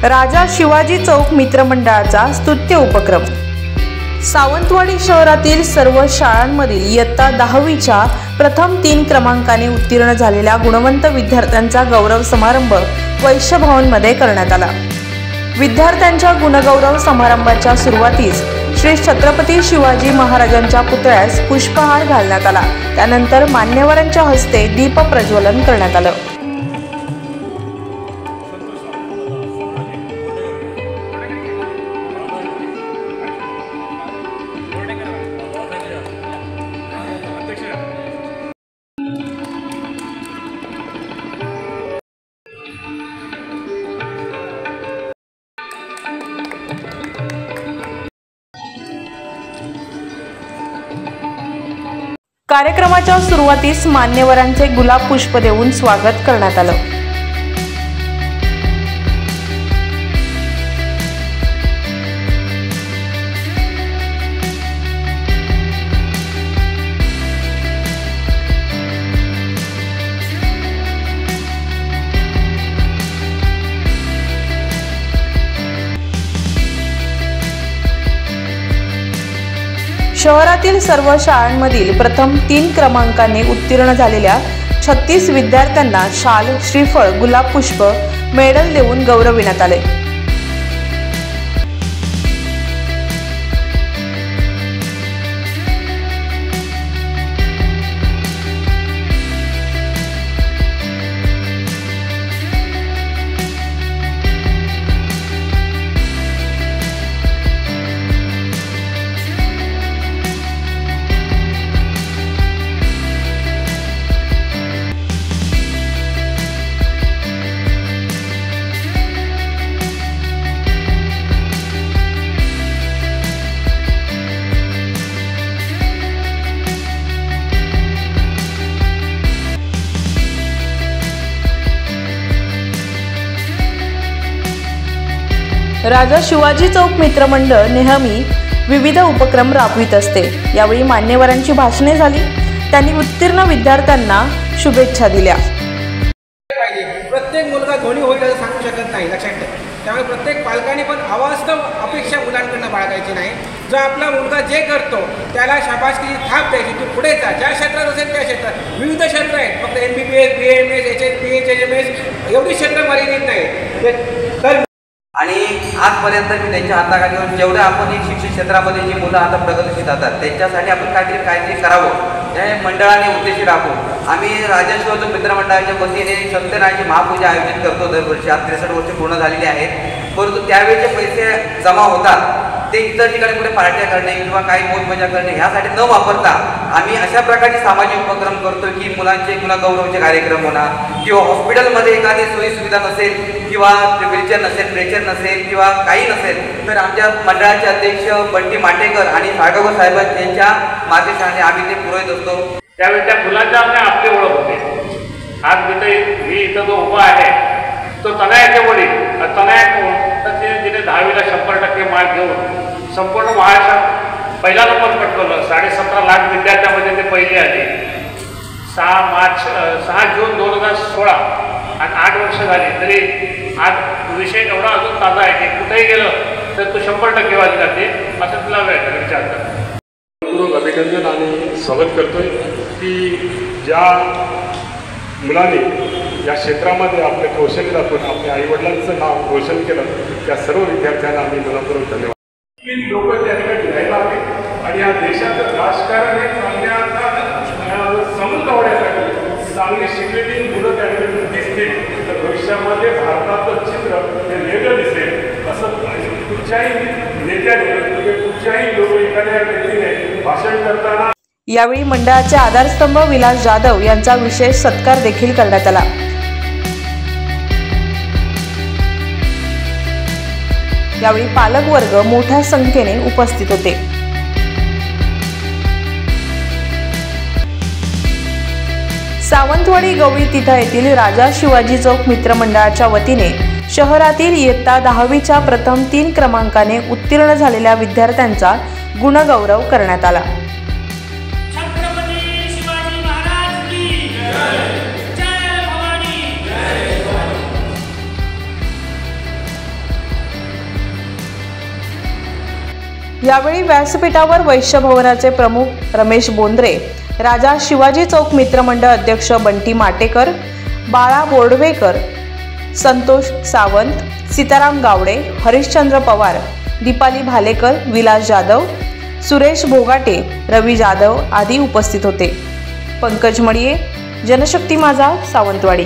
राजा शिवाजी चौक मित्रमंडळाचा स्तुत्य उपक्रम। सावंतवाडी शहरातील सर्व शाळांमधील इयत्ता 10वीच्या प्रथम 3 क्रमांकाने उत्तीर्ण झालेल्या गुणवंत विद्यार्थ्यांचा गौरव समारंभ वैश्य भवनमध्ये करण्यात आला। विद्यार्थ्यांच्या गुणगौरव समारंभाच्या सुरुवातीस श्री छत्रपती शिवाजी महाराजांच्या पुतळ्यास पुष्पहार घालण्यात आला। त्यानंतर मान्यवरांच्या हस्ते दीप प्रज्वलन करण्यात आलं। कार्यक्रमाच्या सुरुवातीस मान्यवरांचे गुलाब पुष्प देऊन स्वागत करण्यात आलं। शहरातील सर्व शाळांमधील प्रथम 3 क्रमांकाने उत्तीर्ण झालेल्या 36 विद्यार्थ्यांना शाल, श्रीफळ, गुलाब पुष्प, मेडल देऊन गौरविण्यात आले। राजा शिवाजी चौक मित्रमंडळ नेहमी विविध उपक्रम राबवित असते। यावेळी मान्यवरांची भाषणे झाली। त्यांनी उत्तीर्ण विद्यार्थ्यांना शुभेच्छा दिल्या। प्रत्येक मुलगा धोनी होईल असं सांगू शकत नाही, लक्षात ठेवा। त्यामुळे प्रत्येक पालकांनी पण अवास्तव अपेक्षा मुलांकडून बाळगायची नाही। जो आपला मुलगा जे करतो त्याला शाबासकीची थाप द्यायची, तू पुढे जा, ज्या क्षेत्रात असेल त्या क्षेत्रात। विविध क्षेत्र आहेत, फक्त MBBS, BAMS, HSPH, HMS एवढी क्षेत्र मर्यादित नाही। आणि आजपर्यंत मी त्यांच्या हाताखाली घेऊन जेवढे आपण एक शिक्षण क्षेत्रामध्ये जी मुलं आता प्रगतीशी जातात त्यांच्यासाठी आपण काहीतरी करावं या मंडळाने उद्देश राखून आम्ही राजा शिवाजी मित्रमंडळाच्या वतीने सत्यनारायणची महापूजा आयोजित करतो दरवर्षी। आज 63 वर्षे पूर्ण झालेली आहेत, परंतु त्यावेळेचे पैसे जमा होतात ते इतर ठिकाणी कुठे पार्ट्या करणे किंवा काही मौजमजा करणे ह्यासाठी न वापरता आम्ही अशा प्रकारचे सामाजिक उपक्रम करतो की मुलांचे गुणगौरवचे कार्यक्रम होणार किंवा हॉस्पिटलमध्ये एखादी सोयीसुविधा नसेल किंवा व्हीलचेअर नसेल, स्ट्रेचर नसेल किंवा काही नसेल तर आमच्या मंडळाचे अध्यक्ष बंटी माटेकर आणि साळगावकर साहेब यांच्या मार्गदर्शनाने आम्ही ते पुरवत असतो। त्यावेळी त्या मुलांच्या आपली ओळख होते। आज मी इथं जो उभा आहे तो तनयाचे वडील, तनया कोण तर ते जिने 10वीला 100% मार्क घेऊन संपूर्ण महाराष्ट्रात पहिला नंबर पटकवलं। 17.5 लाख विद्यार्थ्यांमध्ये ते पहिले आले। 6 जून 2016 आणि 8 वर्ष झाली तरी आज विषय एवढा अजून ताजा आहे की कुठेही गेलं तर तो 100% वाली जाते असं तुला विचार करतो। अभिनंदन आणि स्वागत करतोय की ज्या मुलाने या क्षेत्रामध्ये आपले कौशल्य दाखवून आपल्या आईवडिलांचं नाव रोशन केलं त्या सर्व विद्यार्थ्यांना आम्ही मनपूर्वक धन्यवाद। की लोक त्या ठिकाणी घ्यायला हवे आणि या देशाचं राजकारण हे समजवण्यासाठी चांगली शिकलेली मुलं त्या ठिकाणी दिसतील तर भविष्यामध्ये भारताचं चित्र हे वेगळं दिसेल असं कुठच्याही नेत्याने कुठच्याही लोक एखाद्या व्यक्तीने भाषण करताना। यावेळी मंडळाचे आधारस्तंभ विलास जाधव यांचा विशेष सत्कार देखील करण्यात आला। यावेळी पालक वर्ग मोठ्या संख्येने उपस्थित होते। सावंतवाडी गवळी तिठा येथील राजा शिवाजी चौक मित्रमंडळाच्या वतीने शहरातील इयत्ता 10वीच्या प्रथम 3 क्रमांकाने उत्तीर्ण झालेल्या विद्यार्थ्यांचा गुणगौरव करण्यात आला। यावेळी व्यासपीठावर वैश्य भवनाचे प्रमुख रमेश बोंद्रे, राजा शिवाजी चौक मित्रमंडळ अध्यक्ष बंटी माटेकर, बाळा बोर्डवेकर, संतोष सावंत, सीताराम गावडे, हरिश्चंद्र पवार, दीपाली भालेकर, विलास जाधव, सुरेश भोगाटे, रवी जाधव आदी उपस्थित होते. पंकज मडिये, जनशक्ती माझा, सावंतवाडी.